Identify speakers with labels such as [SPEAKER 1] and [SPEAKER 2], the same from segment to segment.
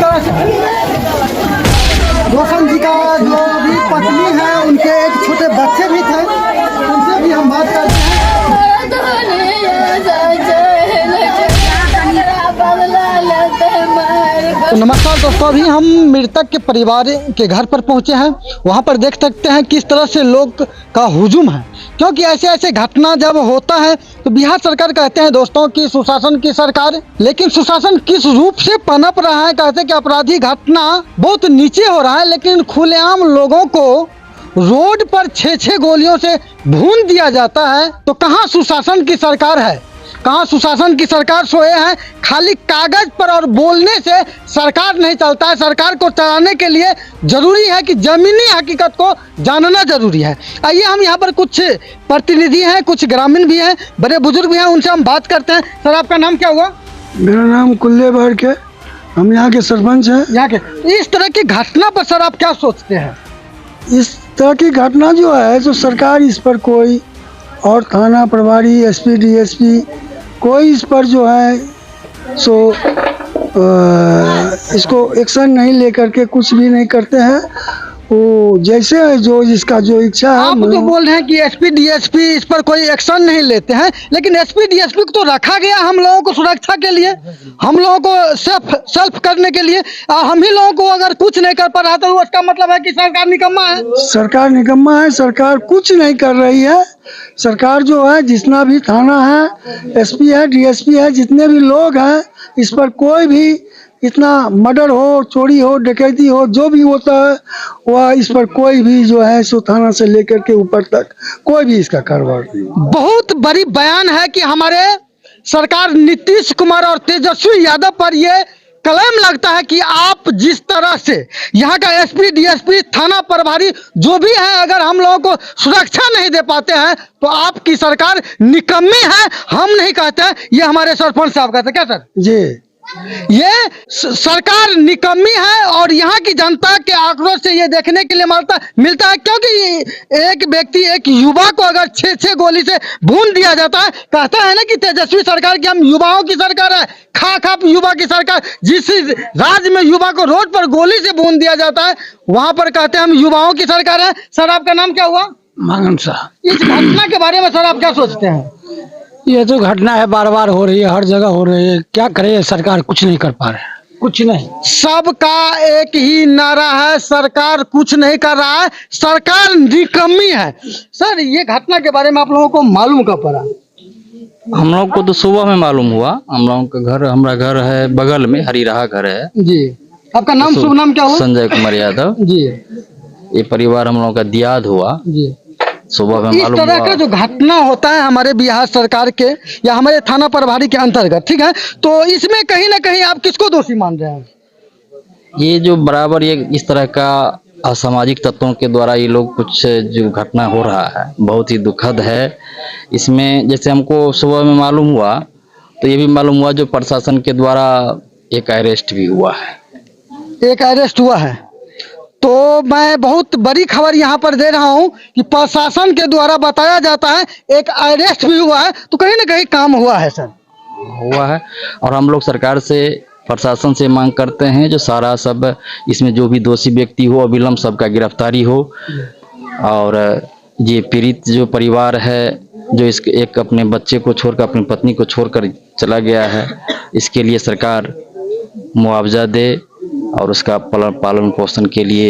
[SPEAKER 1] तरह से रोशन जी का जो भी पत्नी है, उनके एक छोटे बच्चे भी थे, उनसे भी हम बात करते हैं। तो नमस्कार दोस्तों, अभी हम मृतक के परिवार के घर पर पहुंचे हैं। वहां पर देख सकते हैं किस तरह से लोग का हुजूम है, क्योंकि ऐसे ऐसे घटना जब होता है तो बिहार सरकार कहते हैं दोस्तों कि सुशासन की सरकार, लेकिन सुशासन किस रूप से पनप रहा है। कहते हैं कि अपराधी घटना बहुत नीचे हो रहा है, लेकिन खुलेआम लोगों को रोड पर 6-6 गोलियों से भून दिया जाता है। तो कहाँ सुशासन की सरकार है, कहाँ सुशासन की सरकार सोए हैं। खाली कागज पर और बोलने से सरकार नहीं चलता है। सरकार को चलाने के लिए जरूरी है कि जमीनी हकीकत को जानना जरूरी है। आइए हम यहाँ पर कुछ प्रतिनिधि हैं, कुछ ग्रामीण भी हैं, बड़े बुजुर्ग भी हैं, उनसे हम बात करते हैं। सर, आपका नाम क्या हुआ?
[SPEAKER 2] मेरा नाम कुल्ले बार्क है, हम यहाँ के सरपंच हैं।
[SPEAKER 1] यहाँ के इस तरह की घटना पर सर आप क्या सोचते हैं?
[SPEAKER 2] इस तरह की घटना जो है तो सरकार इस पर कोई और थाना प्रभारी, एसपी, डीएसपी कोई इस पर जो है सो इसको एक्शन नहीं लेकर के कुछ भी नहीं करते हैं। वो जैसे है जो जिसका जो इच्छा है।
[SPEAKER 1] आप तो बोल रहे हैं कि एसपी डीएसपी इस पर कोई एक्शन नहीं लेते हैं, लेकिन एसपी डीएसपी को तो रखा गया हम लोगों को सुरक्षा के लिए, हम लोगों को सेल्फ करने के लिए। हम ही लोगों को अगर कुछ नहीं कर पा रहा तो उसका मतलब है कि सरकार निकम्मा है।
[SPEAKER 2] सरकार निकम्मा है, सरकार कुछ नहीं कर रही है। सरकार जो है जितना भी थाना है, एसपी है, डीएसपी है, जितने भी लोग हैं, इस पर कोई भी इतना मर्डर हो, चोरी हो, डकैती हो, जो भी होता है वह इस पर कोई भी जो है सो थाना से लेकर के ऊपर तक कोई भी इसका कारोबार नहीं।
[SPEAKER 1] बहुत बड़ी बयान है कि हमारे सरकार नीतीश कुमार और तेजस्वी यादव पर ये क्लेम लगता है कि आप जिस तरह से यहाँ का एसपी डीएसपी थाना प्रभारी जो भी है, अगर हम लोगों को सुरक्षा नहीं दे पाते हैं तो आपकी सरकार निकम्मी है। हम नहीं कहते, ये हमारे सरपंच साहब कहते। क्या सर
[SPEAKER 2] जी,
[SPEAKER 1] ये सरकार निकम्मी है और यहाँ की जनता के आक्रोश से ये देखने के लिए मिलता है, क्योंकि एक व्यक्ति, एक युवा को अगर 6-6 गोली से भून दिया जाता है। कहता है ना कि तेजस्वी सरकार की हम युवाओं की सरकार है, खा युवा की सरकार। जिस राज्य में युवा को रोड पर गोली से भून दिया जाता है, वहां पर कहते हैं हम युवाओं की सरकार है। सर, आपका नाम क्या हुआ?
[SPEAKER 2] मांगन साहब।
[SPEAKER 1] इस घटना के बारे में सर आप क्या सोचते हैं?
[SPEAKER 2] ये तो घटना है, बार बार हो रही है, हर जगह हो रही है। क्या करे, सरकार कुछ नहीं कर पा रहे हैं, कुछ नहीं।
[SPEAKER 1] सबका एक ही नारा है, सरकार कुछ नहीं कर रहा है, सरकार निकम्मी है। सर, ये घटना के बारे में आप लोगों को मालूम कब पड़ा?
[SPEAKER 3] हम लोग को तो सुबह में मालूम हुआ। हम लोगों का घर, हमारा घर है बगल में, हरिराहा घर है
[SPEAKER 1] जी। आपका नाम, शुभ नाम क्या हुआ?
[SPEAKER 3] संजय कुमार यादव
[SPEAKER 1] जी।
[SPEAKER 3] ये परिवार हम लोगों का दियाद हुआ
[SPEAKER 1] जी।
[SPEAKER 3] सुबह में
[SPEAKER 1] इस
[SPEAKER 3] मालूम
[SPEAKER 1] तरह
[SPEAKER 3] हुआ।
[SPEAKER 1] का जो घटना होता है हमारे बिहार सरकार के या हमारे थाना प्रभारी के अंतर्गत, ठीक है, तो इसमें कहीं ना कहीं आप किसको दोषी मान रहे हैं?
[SPEAKER 3] ये जो बराबर ये इस तरह का असामाजिक तत्वों के द्वारा ये लोग कुछ जो घटना हो रहा है बहुत ही दुखद है। इसमें जैसे हमको सुबह में मालूम हुआ तो ये भी मालूम हुआ जो प्रशासन के द्वारा एक अरेस्ट भी हुआ है।
[SPEAKER 1] एक अरेस्ट हुआ है, तो मैं बहुत बड़ी खबर यहाँ पर दे रहा हूँ कि प्रशासन के द्वारा बताया जाता है एक अरेस्ट भी हुआ है, तो कहीं ना कहीं काम हुआ है सर।
[SPEAKER 3] हुआ है और हम लोग सरकार से, प्रशासन से मांग करते हैं जो सारा सब इसमें जो भी दोषी व्यक्ति हो अविलंब सबका गिरफ्तारी हो। और ये पीड़ित जो परिवार है जो इस एक अपने बच्चे को छोड़कर, अपनी पत्नी को छोड़कर चला गया है, इसके लिए सरकार मुआवजा दे और उसका पालन पोषण के लिए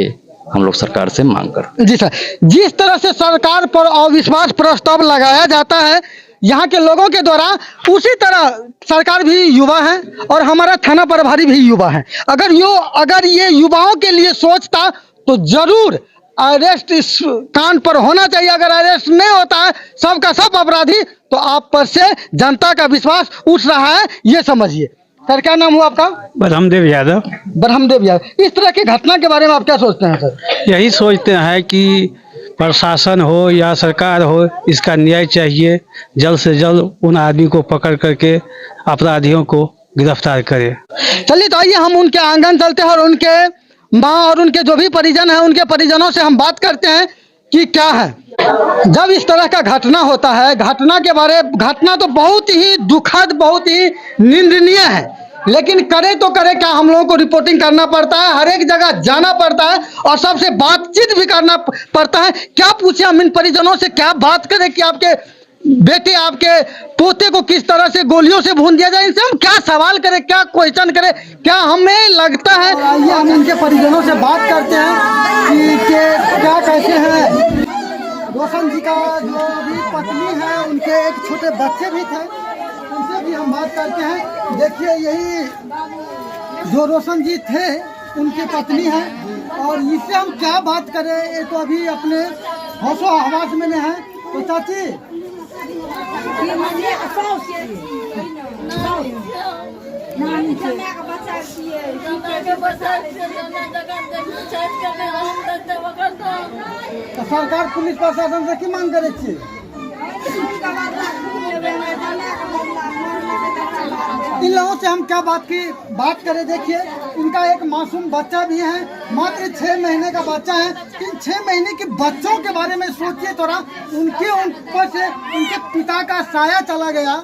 [SPEAKER 3] हम लोग सरकार से मांग करते हैं।
[SPEAKER 1] जी सर, जिस तरह से सरकार पर अविश्वास प्रस्ताव लगाया जाता है यहाँ के लोगों के द्वारा, उसी तरह सरकार भी युवा है और हमारा थाना प्रभारी भी युवा है। अगर ये युवाओं के लिए सोचता तो जरूर अरेस्ट इस कांड पर होना चाहिए। अगर अरेस्ट नहीं होता है सबका सब अपराधी, तो आप पर से जनता का विश्वास उठ रहा है, ये समझिए। सर, क्या नाम हुआ आपका?
[SPEAKER 2] ब्रह्मदेव यादव।
[SPEAKER 1] ब्रह्मदेव यादव, इस तरह की घटना के बारे में आप क्या सोचते हैं सर?
[SPEAKER 2] यही सोचते हैं कि प्रशासन हो या सरकार हो, इसका न्याय चाहिए। जल्द से जल्द उन आदमी को पकड़ करके अपराधियों को गिरफ्तार करे।
[SPEAKER 1] चलिए, तो आइए हम उनके आंगन चलते हैं और उनके माँ और उनके जो भी परिजन हैं उनके परिजनों से हम बात करते हैं कि क्या है। जब इस तरह का घटना होता है, घटना तो बहुत ही दुखद, बहुत ही निंदनीय है। लेकिन करे तो करे क्या, हम लोगों को रिपोर्टिंग करना पड़ता है, हर एक जगह जाना पड़ता है और सबसे बातचीत भी करना पड़ता है। क्या पूछे हम इन परिजनों से, क्या बात करें कि आपके बेटे, आपके पोते को किस तरह से गोलियों से भून दिया जाए, इनसे हम क्या सवाल करें, क्या क्वेश्चन करें, क्या हमें लगता है। आइए हम इनके परिजनों से बात करते हैं कि क्या कहते हैं। रोशन जी का जो अभी पत्नी है, उनके एक छोटे बच्चे भी थे, उनसे भी हम बात करते हैं। देखिए यही जो रोशन जी थे उनकी पत्नी है और इससे हम क्या बात करें, ये तो अभी अपने होशो हवास में है। तो चाची तो सरकार पुलिस प्रशासन से की मांग करे छी? इन लोगों से हम क्या बात करें। देखिए इनका एक मासूम बच्चा भी है, मात्र 6 महीने का बच्चा है। इन 6 महीने के बच्चों के बारे में सोचिए थोड़ा, उनके ऊपर से उनके पिता का साया चला गया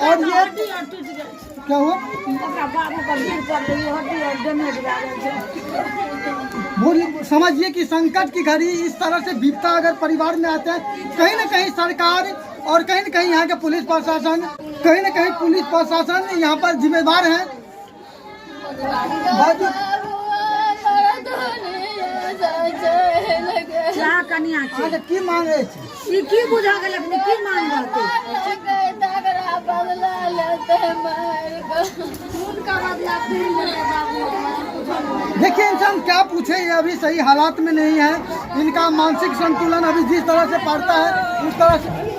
[SPEAKER 1] और ये क्या हुआ, समझिए कि संकट की घड़ी इस तरह से विपदा अगर परिवार में आते हैं, कहीं ना कहीं सरकार और कहीं न कहीं यहाँ के पुलिस प्रशासन, कहीं न कहीं पुलिस प्रशासन यहाँ पर जिम्मेदार है। की मांग है,
[SPEAKER 4] की बुझा गल अपने की मांग
[SPEAKER 1] देखिए इनसे हम क्या पूछे, ये अभी सही हालात में नहीं है। इनका मानसिक संतुलन अभी जिस तरह से पड़ता है उस तरह से